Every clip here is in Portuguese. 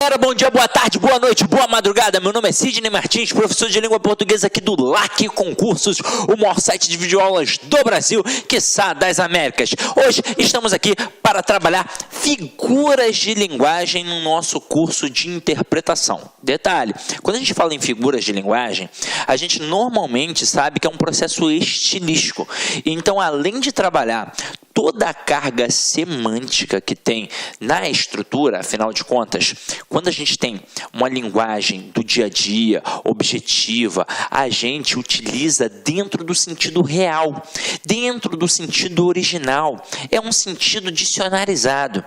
Galera, bom dia, boa tarde, boa noite, boa madrugada. Meu nome é Sidney Martins, professor de língua portuguesa aqui do LAC Concursos, o maior site de videoaulas do Brasil, quiçá das Américas. Hoje estamos aqui para trabalhar figuras de linguagem no nosso curso de interpretação. Detalhe, quando a gente fala em figuras de linguagem, a gente normalmente sabe que é um processo estilístico. Então, além de trabalhar toda a carga semântica que tem na estrutura, afinal de contas, quando a gente tem uma linguagem do dia a dia, objetiva, a gente utiliza dentro do sentido real, dentro do sentido original, é um sentido dicionarizado.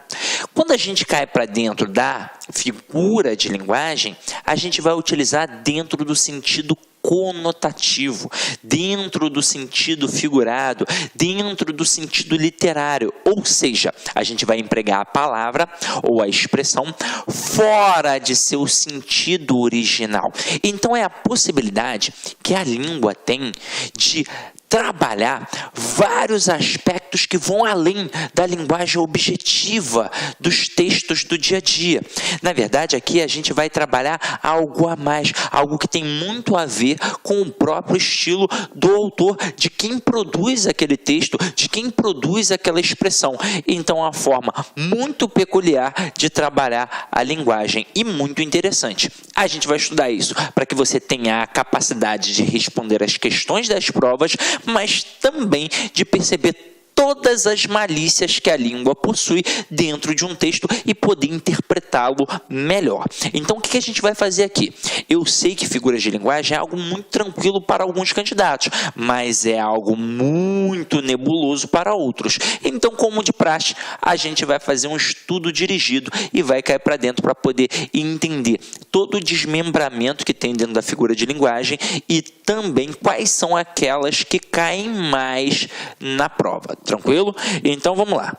Quando a gente cai para dentro da figura de linguagem, a gente vai utilizar dentro do sentido conotativo, dentro do sentido figurado, dentro do sentido literário, ou seja, a gente vai empregar a palavra ou a expressão fora de seu sentido original. Então é a possibilidade que a língua tem de trabalhar vários aspectos que vão além da linguagem objetiva dos textos do dia a dia. Na verdade, aqui a gente vai trabalhar algo a mais, algo que tem muito a ver com o próprio estilo do autor, de quem produz aquele texto, de quem produz aquela expressão. Então, é uma forma muito peculiar de trabalhar a linguagem e muito interessante. A gente vai estudar isso para que você tenha a capacidade de responder as questões das provas, mas também de perceber todas as malícias que a língua possui dentro de um texto e poder interpretá-lo melhor. Então, o que a gente vai fazer aqui? Eu sei que figuras de linguagem é algo muito tranquilo para alguns candidatos, mas é algo muito nebuloso para outros. Então, como de praxe, a gente vai fazer um estudo dirigido e vai cair para dentro para poder entender todo o desmembramento que tem dentro da figura de linguagem e também quais são aquelas que caem mais na prova. Tranquilo? Então, vamos lá.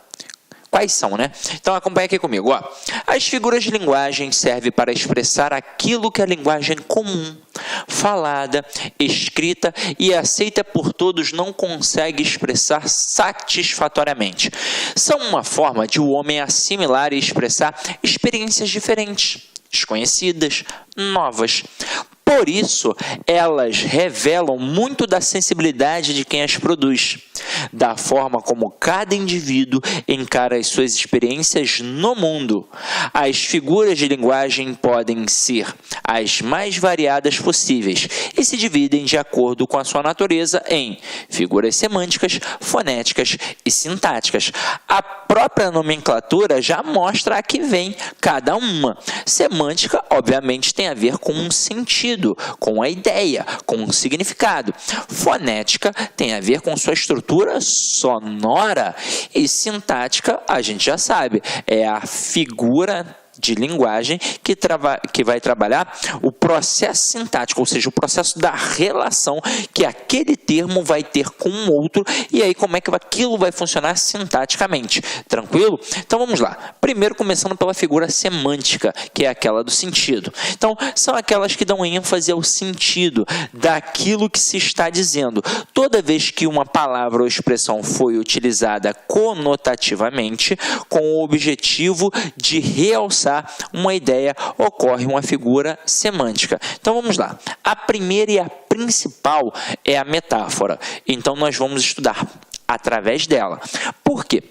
Quais são, né? Então, acompanha aqui comigo. Ó. As figuras de linguagem servem para expressar aquilo que a linguagem comum, falada, escrita e aceita por todos não consegue expressar satisfatoriamente. São uma forma de o homem assimilar e expressar experiências diferentes, desconhecidas, novas. Por isso, elas revelam muito da sensibilidade de quem as produz, da forma como cada indivíduo encara as suas experiências no mundo. As figuras de linguagem podem ser as mais variadas possíveis e se dividem de acordo com a sua natureza em figuras semânticas, fonéticas e sintáticas. A própria nomenclatura já mostra a que vem cada uma. Semântica, obviamente, tem a ver com um sentido, com a ideia, com um significado. Fonética tem a ver com sua estrutura sonora e sintática, a gente já sabe, é a figura de linguagem que vai trabalhar o processo sintático, ou seja, o processo da relação que aquele termo vai ter com o outro e aí como é que aquilo vai funcionar sintaticamente. Tranquilo? Então vamos lá. Primeiro começando pela figura semântica, que é aquela do sentido. Então são aquelas que dão ênfase ao sentido daquilo que se está dizendo. Toda vez que uma palavra ou expressão foi utilizada conotativamente com o objetivo de realçar uma ideia, ocorre uma figura semântica. Então vamos lá. A primeira e a principal é a metáfora. Então nós vamos estudar através dela. Por quê?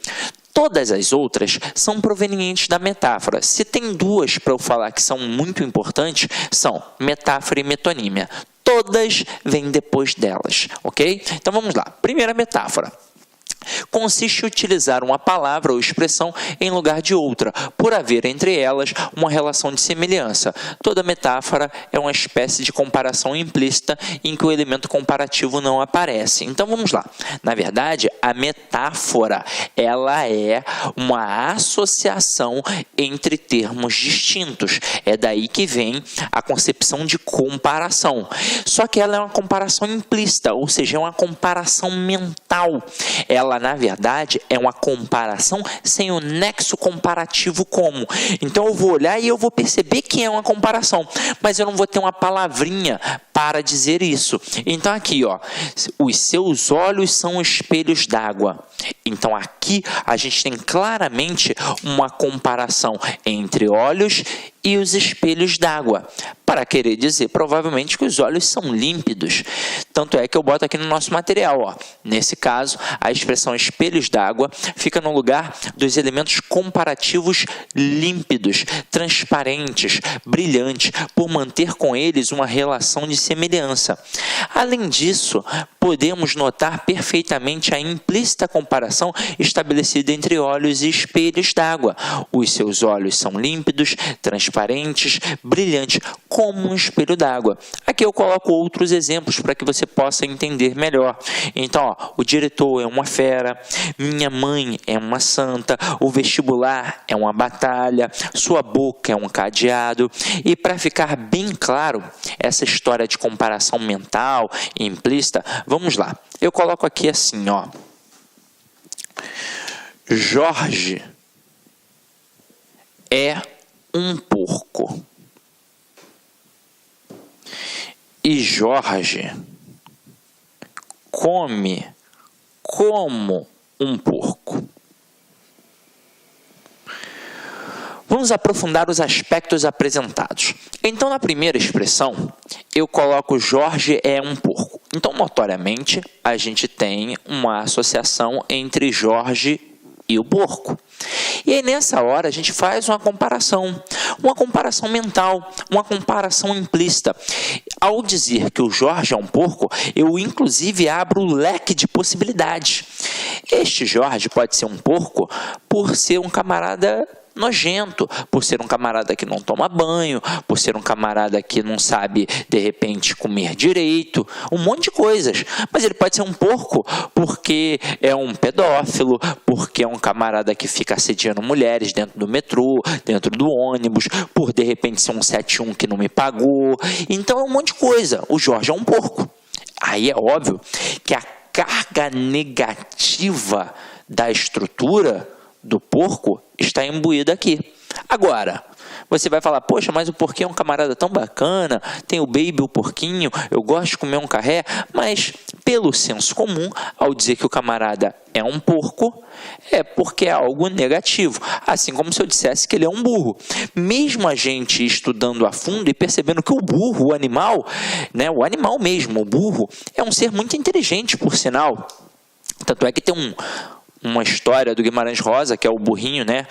Todas as outras são provenientes da metáfora. Se tem duas para eu falar que são muito importantes, são metáfora e metonímia. Todas vêm depois delas, ok? Então vamos lá. Primeira metáfora. Consiste em utilizar uma palavra ou expressão em lugar de outra, por haver entre elas uma relação de semelhança. Toda metáfora é uma espécie de comparação implícita em que o elemento comparativo não aparece. Então vamos lá. Na verdade, a metáfora ela é uma associação entre termos distintos. É daí que vem a concepção de comparação. Só que ela é uma comparação implícita, ou seja, é uma comparação mental. Ela, na verdade, é uma comparação sem o nexo comparativo como. Então, eu vou olhar e eu vou perceber que é uma comparação, mas eu não vou ter uma palavrinha para dizer isso. Então, aqui, ó, os seus olhos são espelhos d'água Então aqui a gente tem claramente uma comparação entre olhos e os espelhos d'água, para querer dizer provavelmente que os olhos são límpidos. Tanto é que eu boto aqui no nosso material, ó. Nesse caso, a expressão espelhos d'água fica no lugar dos elementos comparativos límpidos, transparentes, brilhantes, por manter com eles uma relação de semelhança. Além disso, podemos notar perfeitamente a implícita comparação estabelecida entre olhos e espelhos d'água. Os seus olhos são límpidos, transparentes, brilhantes, como um espelho d'água. Aqui eu coloco outros exemplos para que você possa entender melhor. Então, ó, o diretor é uma fera, minha mãe é uma santa, o vestibular é uma batalha, sua boca é um cadeado. E para ficar bem claro essa história de comparação mental e implícita, vamos lá. Eu coloco aqui assim, ó. Jorge é um porco. E Jorge come como um porco. Vamos aprofundar os aspectos apresentados. Então, na primeira expressão, eu coloco Jorge é um porco. Então, notoriamente, a gente tem uma associação entre Jorge e o porco. E aí, nessa hora, a gente faz uma comparação mental, uma comparação implícita. Ao dizer que o Jorge é um porco, eu, inclusive, abro o leque de possibilidades. Este Jorge pode ser um porco por ser um camarada nojento, por ser um camarada que não toma banho, por ser um camarada que não sabe, de repente, comer direito, um monte de coisas. Mas ele pode ser um porco porque é um pedófilo, porque é um camarada que fica assediando mulheres dentro do metrô, dentro do ônibus, por, de repente, ser um 71 que não me pagou. Então, é um monte de coisa. O Jorge é um porco. Aí é óbvio que a carga negativa da estrutura do porco está imbuída aqui. Agora, você vai falar, poxa, mas o porquinho é um camarada tão bacana, tem o baby, o porquinho, eu gosto de comer um carré, mas pelo senso comum, ao dizer que o camarada é um porco, é porque é algo negativo. Assim como se eu dissesse que ele é um burro. Mesmo a gente estudando a fundo e percebendo que o burro, o animal, né, o animal mesmo, o burro, é um ser muito inteligente, por sinal. Tanto é que tem uma história do Guimarães Rosa, que é o burrinho, né?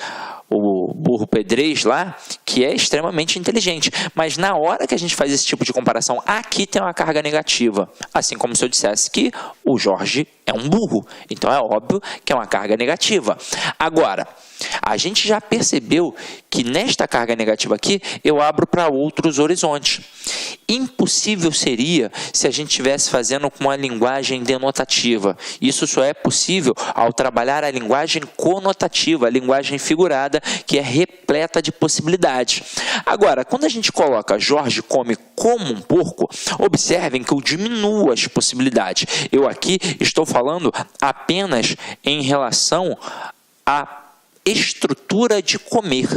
O burro pedrez lá, que é extremamente inteligente. Mas na hora que a gente faz esse tipo de comparação, aqui tem uma carga negativa. Assim como se eu dissesse que o Jorge é um burro. Então é óbvio que é uma carga negativa. Agora, a gente já percebeu que nesta carga negativa aqui, eu abro para outros horizontes. Impossível seria se a gente estivesse fazendo com uma linguagem denotativa. Isso só é possível ao trabalhar a linguagem conotativa, a linguagem figurada, que é repleta de possibilidades. Agora, quando a gente coloca Jorge come como um porco, observem que eu diminuo as possibilidades. Eu aqui estou falando apenas em relação à estrutura de comer.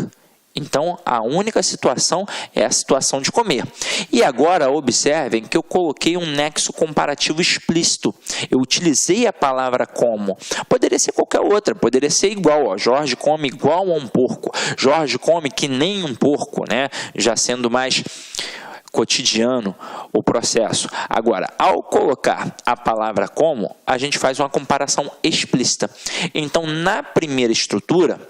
Então, a única situação é a situação de comer. E agora, observem que eu coloquei um nexo comparativo explícito. Eu utilizei a palavra como. Poderia ser qualquer outra, poderia ser igual. Ó. Jorge come igual a um porco. Jorge come que nem um porco, né? Já sendo mais cotidiano o processo. Agora, ao colocar a palavra como, a gente faz uma comparação explícita. Então, na primeira estrutura,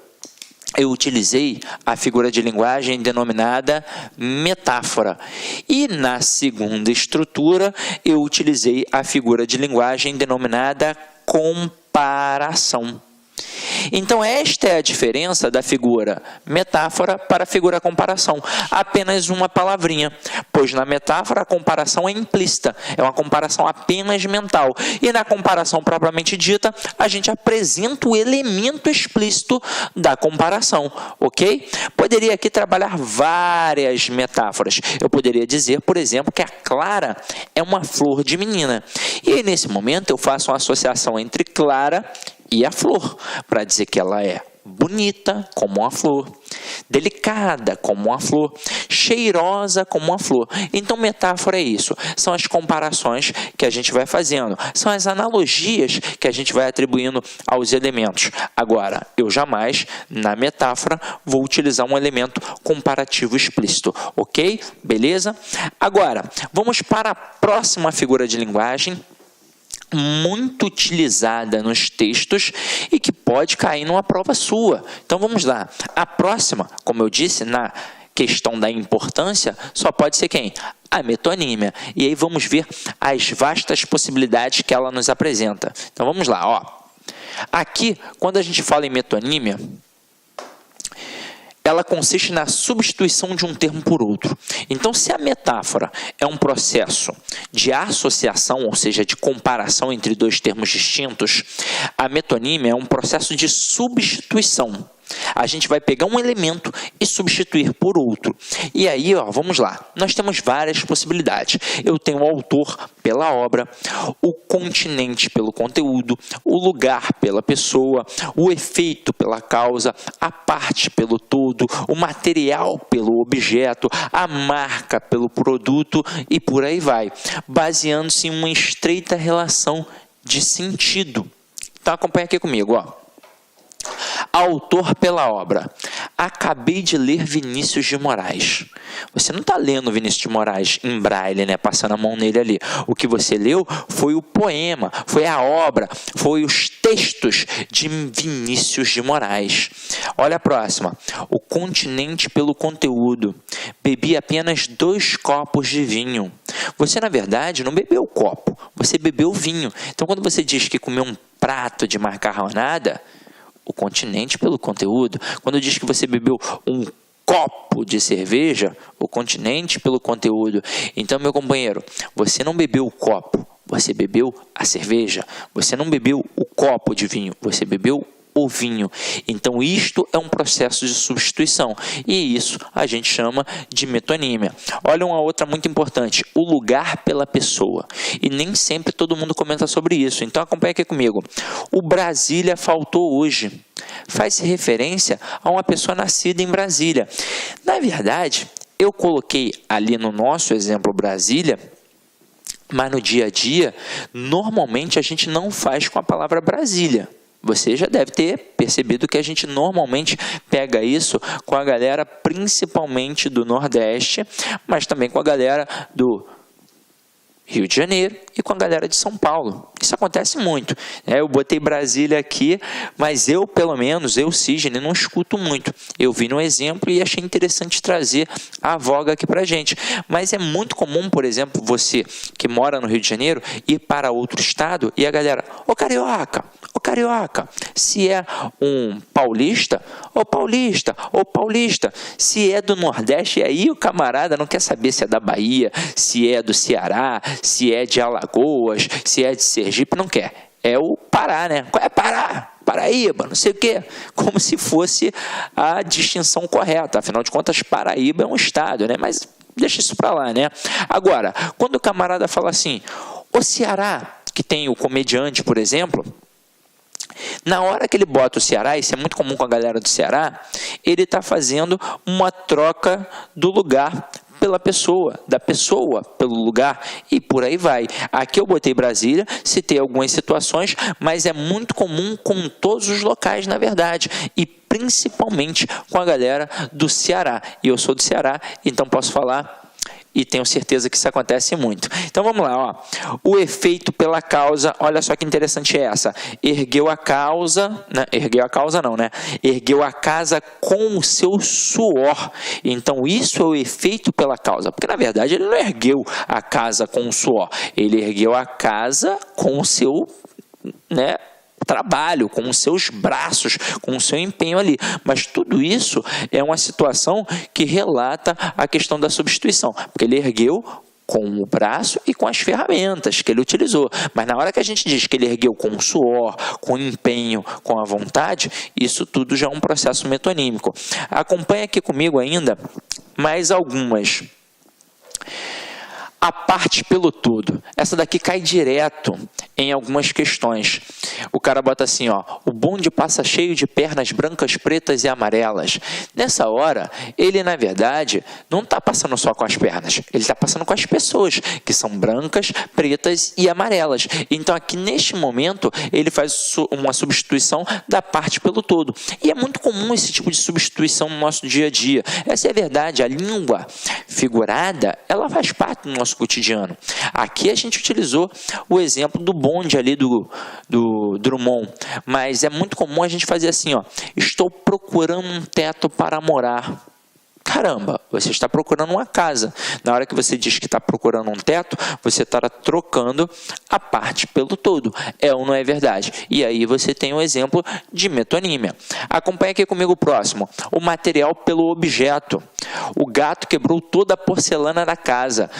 eu utilizei a figura de linguagem denominada metáfora. E na segunda estrutura, eu utilizei a figura de linguagem denominada comparação. Então, esta é a diferença da figura metáfora para a figura comparação. Apenas uma palavrinha, pois na metáfora a comparação é implícita, é uma comparação apenas mental. E na comparação propriamente dita, a gente apresenta o elemento explícito da comparação, ok? Poderia aqui trabalhar várias metáforas. Eu poderia dizer, por exemplo, que a Clara é uma flor de menina. E aí, nesse momento, eu faço uma associação entre Clara e a flor, para dizer que ela é bonita como uma flor, delicada como uma flor, cheirosa como uma flor. Então, metáfora é isso. São as comparações que a gente vai fazendo. São as analogias que a gente vai atribuindo aos elementos. Agora, eu jamais, na metáfora, vou utilizar um elemento comparativo explícito. Ok? Beleza? Agora, vamos para a próxima figura de linguagem, muito utilizada nos textos e que pode cair numa prova sua. Então vamos lá. A próxima, como eu disse, na questão da importância, só pode ser quem? A metonímia. E aí vamos ver as vastas possibilidades que ela nos apresenta. Então vamos lá. Ó. Aqui, quando a gente fala em metonímia, ela consiste na substituição de um termo por outro. Então, se a metáfora é um processo de associação, ou seja, de comparação entre dois termos distintos, a metonímia é um processo de substituição. A gente vai pegar um elemento e substituir por outro. E aí, ó, vamos lá. Nós temos várias possibilidades. Eu tenho o autor pela obra, o continente pelo conteúdo, o lugar pela pessoa, o efeito pela causa, a parte pelo todo, o material pelo objeto, a marca pelo produto e por aí vai, baseando-se em uma estreita relação de sentido. Então, acompanha aqui comigo, ó. Autor pela obra. Acabei de ler Vinícius de Moraes. Você não está lendo Vinícius de Moraes em braille, né? Passando a mão nele ali. O que você leu foi o poema, foi a obra, foi os textos de Vinícius de Moraes. Olha a próxima. O continente pelo conteúdo. Bebi apenas 2 copos de vinho. Você, na verdade, não bebeu o copo, você bebeu vinho. Então, quando você diz que comeu um prato de macarronada, o continente pelo conteúdo. Quando diz que você bebeu um copo de cerveja, o continente pelo conteúdo. Então, meu companheiro, você não bebeu o copo, você bebeu a cerveja. Você não bebeu o copo de vinho, você bebeu o vinho. Então, isto é um processo de substituição. E isso a gente chama de metonímia. Olha uma outra muito importante. O lugar pela pessoa. E nem sempre todo mundo comenta sobre isso. Então, acompanha aqui comigo. O Brasília faltou hoje. Faz referência a uma pessoa nascida em Brasília. Na verdade, eu coloquei ali no nosso exemplo Brasília, mas no dia a dia, normalmente a gente não faz com a palavra Brasília. Você já deve ter percebido que a gente normalmente pega isso com a galera principalmente do Nordeste, mas também com a galera do Rio de Janeiro e com a galera de São Paulo. Isso acontece muito. Eu botei Brasília aqui, mas eu, pelo menos, Sidney, não escuto muito. Eu vi no exemplo e achei interessante trazer a voga aqui pra gente. Mas é muito comum, por exemplo, você que mora no Rio de Janeiro ir para outro estado e a galera, ô carioca, se é um paulista, ô paulista, se é do Nordeste, e aí o camarada não quer saber se é da Bahia, se é do Ceará, se é de Alagoas, se é de Sergipe, não quer. É o Pará, né? Qual é Pará? Paraíba, não sei o quê. Como se fosse a distinção correta. Afinal de contas, Paraíba é um estado, né? Mas deixa isso pra lá, né? Agora, quando o camarada fala assim, o Ceará, que tem o comediante, por exemplo, na hora que ele bota o Ceará, isso é muito comum com a galera do Ceará, ele está fazendo uma troca do lugar pela pessoa, da pessoa pelo lugar e por aí vai. Aqui eu botei Brasília, citei algumas situações, mas é muito comum com todos os locais, na verdade, e principalmente com a galera do Ceará. E eu sou do Ceará, então posso falar e tenho certeza que isso acontece muito. Então vamos lá, ó. O efeito pela causa, olha só que interessante é essa. Ergueu a causa, né? Ergueu a causa não, né? Ergueu a casa com o seu suor. Então isso é o efeito pela causa, porque na verdade ele não ergueu a casa com o suor, ele ergueu a casa com o seu, né, trabalho, com os seus braços, com o seu empenho ali. Mas tudo isso é uma situação que relata a questão da substituição, porque ele ergueu com o braço e com as ferramentas que ele utilizou. Mas na hora que a gente diz que ele ergueu com o suor, com o empenho, com a vontade, isso tudo já é um processo metonímico. Acompanha aqui comigo ainda mais algumas. A parte pelo todo. Essa daqui cai direto em algumas questões. O cara bota assim, ó, o bonde passa cheio de pernas brancas, pretas e amarelas. Nessa hora, ele na verdade não está passando só com as pernas, ele está passando com as pessoas, que são brancas, pretas e amarelas. Então aqui neste momento, ele faz uma substituição da parte pelo todo. E é muito comum esse tipo de substituição no nosso dia a dia. Essa é a verdade, a língua figurada, ela faz parte do nosso cotidiano. Aqui a gente utilizou o exemplo do bonde ali do Drummond, mas é muito comum a gente fazer assim, ó, estou procurando um teto para morar. Caramba, você está procurando uma casa. Na hora que você diz que está procurando um teto, você está trocando a parte pelo todo. É ou não é verdade? E aí você tem um exemplo de metonímia. Acompanhe aqui comigo o próximo. O material pelo objeto. O gato quebrou toda a porcelana da casa.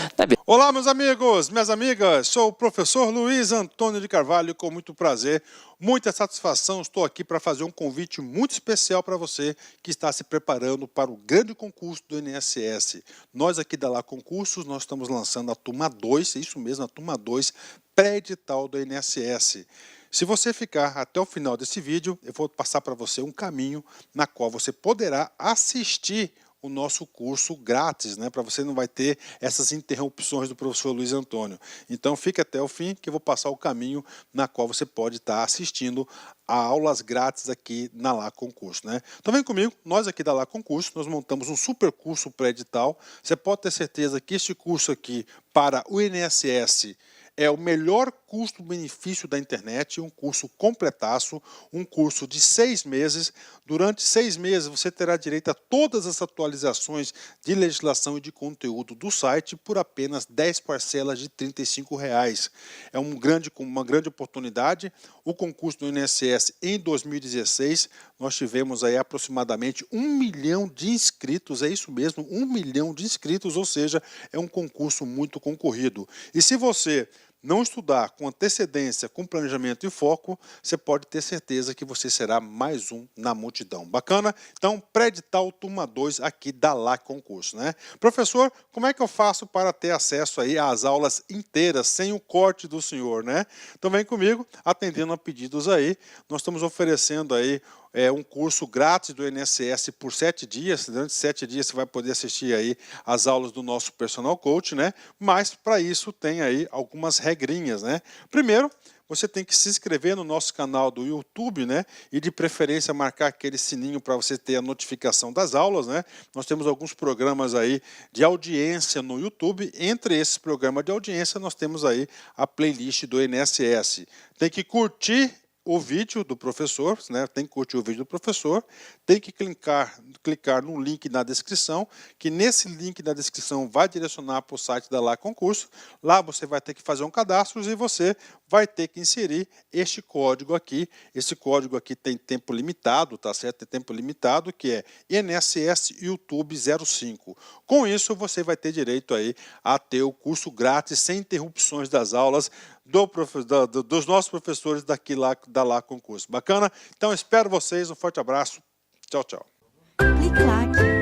Olá, meus amigos, minhas amigas. Sou o professor Luiz Antônio de Carvalho, com muito prazer, muita satisfação. Estou aqui para fazer um convite muito especial para você que está se preparando para o grande concurso do INSS. Nós aqui da Lá Concursos, nós estamos lançando a turma 2, isso mesmo, a turma 2, pré-edital do INSS. Se você ficar até o final desse vídeo, eu vou passar para você um caminho na qual você poderá assistir o nosso curso grátis, né? Para você não vai ter essas interrupções do professor Luiz Antônio. Então fique até o fim que eu vou passar o caminho na qual você pode estar assistindo a aulas grátis aqui na Lá Concurso, né? Então vem comigo, nós aqui da Lá Concurso, nós montamos um super curso pré-edital. Você pode ter certeza que este curso aqui para o INSS é o melhor custo-benefício da internet, um curso completaço, um curso de 6 meses. Durante 6 meses você terá direito a todas as atualizações de legislação e de conteúdo do site por apenas 10 parcelas de R$ 35,00. É uma grande oportunidade. O concurso do INSS em 2016, nós tivemos aí aproximadamente 1 milhão de inscritos, é isso mesmo, 1 milhão de inscritos, ou seja, é um concurso muito concorrido. E se você não estudar com antecedência, com planejamento e foco, você pode ter certeza que você será mais um na multidão. Bacana? Então, pré-edital turma 2 aqui da Lá Concurso, né? Professor, como é que eu faço para ter acesso aí às aulas inteiras, sem o corte do senhor, né? Então vem comigo, atendendo a pedidos aí. Nós estamos oferecendo aí um curso grátis do INSS por 7 dias. Durante 7 dias você vai poder assistir aí as aulas do nosso personal coach, né? Mas para isso tem aí algumas regrinhas, né? Primeiro, você tem que se inscrever no nosso canal do YouTube, né? E de preferência marcar aquele sininho para você ter a notificação das aulas, né? Nós temos alguns programas aí de audiência no YouTube. Entre esses programas de audiência, nós temos aí a playlist do INSS. Tem que curtir o vídeo do professor, né? Tem que curtir o vídeo do professor, tem que clicar no link na descrição, que nesse link na descrição vai direcionar para o site da Lá Concurso. Lá você vai ter que fazer um cadastro e você vai ter que inserir este código aqui. Esse código aqui tem tempo limitado, tá certo? Tem tempo limitado, que é INSS YouTube 05. Com isso, você vai ter direito aí a ter o curso grátis, sem interrupções das aulas, dos nossos professores daqui da Lá Concurso. Bacana? Então espero vocês, um forte abraço. Tchau, tchau. Clique lá.